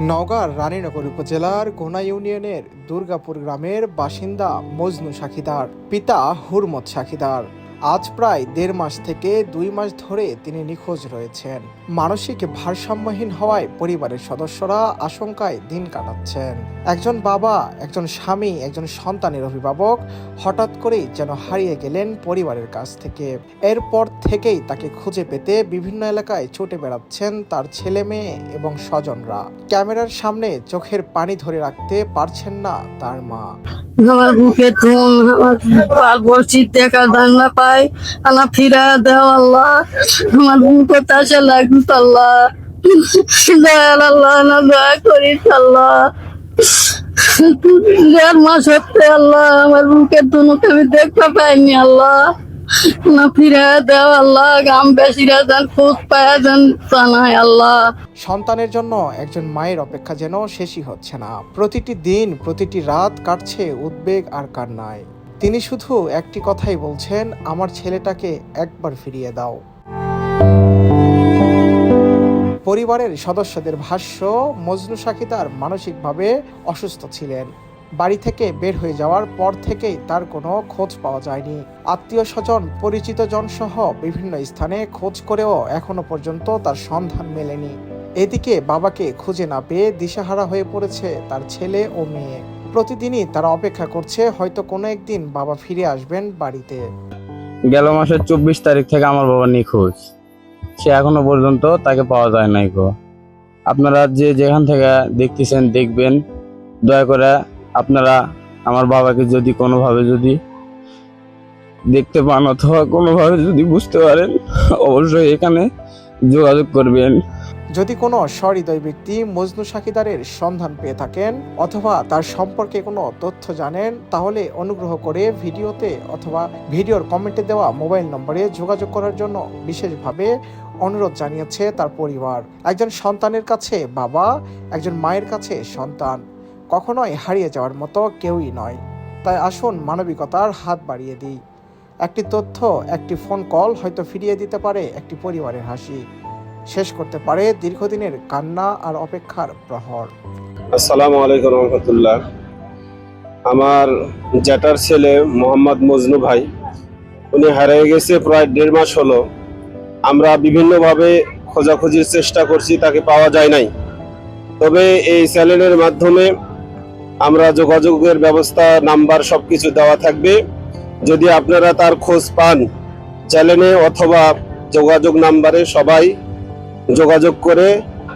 নওগাঁর রানীনগর উপজেলার গোনা ইউনিয়নের দুর্গাপুর গ্রামের বাসিন্দা মজনু সাক্ষীদার পিতা হুরমত সাক্ষীদার। আজ প্রায় ১.৫ মাস থেকে ২ মাস ধরে তিনি নিখোঁজ রয়েছেন। মানসিক ভারসাম্যহীন হওয়ায় পরিবারের সদস্যরা আশঙ্কায় দিন কাটাচ্ছেন। একজন বাবা, একজন স্বামী, একজন সন্তানের অভিভাবক হঠাৎ করেই যেন হারিয়ে গেলেন পরিবারের কাছ থেকে। এরপর থেকেই তাকে খুঁজে পেতে বিভিন্ন এলাকায় ছুটে বেড়াচ্ছেন তার ছেলে মেয়ে এবং স্বজনরা। ক্যামেরার সামনে চোখের পানি ধরে রাখতে পারছেন না তার মা। আমার বুকে তুমি আমার বলছি দেখা দান না পাই আল্লাহ ফিরা দেও আল্লাহ। আমার বুকে তাসে লাগতো আল্লাহ, দয়াল আল্লাহ না দয়া করিস আল্লাহ। ১.৫ মাস হচ্ছে আল্লাহ আমার বুকের দুনুকে আমি দেখতে পাইনি আল্লাহ, না ফিরা দেও আল্লাহ। গ্রামবাসীরা যেন খোঁজ পায় যেন জানায় আল্লাহ। সন্তানের জন্য একজন মায়ের অপেক্ষা যেন শেষই হচ্ছে না। প্রতিটি দিন, প্রতিটি রাত কাটছে উদ্বেগ আর কান্নায়। তিনি শুধু একটি কথাই বলছেন, আমার ছেলেটাকে একবার ফিরিয়ে দাও। পরিবারের সদস্যদের ভাষ্য, মজনু সাক্ষীদার মানসিকভাবে অসুস্থ ছিলেন। বাড়ি থেকে বের হয়ে যাওয়ার পর থেকেই তার কোনো খোঁজ পাওয়া যায়নি। আত্মীয় স্বজন, পরিচিত জন সহ বিভিন্ন স্থানে খোঁজ করেও এখনো পর্যন্ত তার সন্ধান মেলেনি। এদিকে বাবাকে খুঁজে না পেয়ে দিশাহারা হয়ে পড়েছে তার ছেলে ও মেয়ে। প্রতিদিনই তারা অপেক্ষা করছে হয়তো কোনো একদিন বাবা ফিরে আসবেন বাড়িতে। গেল মাসের ২৪ তারিখ থেকে আমার বাবা নিখোঁজ। সে এখনো পর্যন্ত তাকে পাওয়া যায় নাই গো। আপনারা যে যেখান থেকে দেখতেছেন দেখবেন, দয়া করে আপনারা আমার বাবাকে যদি কোনোভাবে যদি দেখতে পান অথবা কোনোভাবে যদি বুঝতে পারেন, অবশ্যই এখানে যোগাযোগ করবেন। যদি কোনো সহৃদয় ব্যক্তি মজনু সাক্ষীদারের সন্ধান পেয়ে থাকেন অথবা তার সম্পর্কে কোনো তথ্য জানেন, তাহলে অনুগ্রহ করে ভিডিওতে অথবা ভিডিওর কমেন্টে দেওয়া মোবাইল নম্বরে যোগাযোগ করার জন্য বিশেষভাবে অনুরোধ জানিয়েছে তার পরিবার। একজন সন্তানের কাছে বাবা, একজন মায়ের কাছে সন্তান কখনোই হারিয়ে যাওয়ার মতো কেউই নয়। তাই আসুন মানবিকতার হাত বাড়িয়ে দিই। একটি তথ্য, একটি ফোন কল হয়তো ফিরিয়ে দিতে পারে একটি পরিবারের হাসি, শেষ করতে পারে দীর্ঘদিনের কান্না আর অপেক্ষার প্রহর। আসসালামু আলাইকুম রহমতুল্লাহ। আমার জ্যাঠার ছেলে মোহাম্মদ মজনু ভাই, উনি হারিয়ে গেছে প্রায় ১.৫ মাস হলো। আমরা বিভিন্নভাবে খোঁজাখুঁজির চেষ্টা করছি, তাকে পাওয়া যায় নাই। তবে এই চ্যানেলের মাধ্যমে আমরা যোগাযোগের ব্যবস্থা, নাম্বার সবকিছু দেওয়া থাকবে। যদি আপনারা তার খোঁজ পান, চ্যানেলে অথবা যোগাযোগ নাম্বারে সবাই যোগাযোগ করে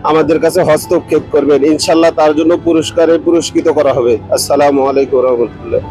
আমাদের কাছে হস্তক্ষেপ করবেন। ইনশাল্লাহ তার জন্য পুরস্কারে পুরস্কৃত করা হবে। আসসালামু আলাইকুম রহমতুল্লাহ।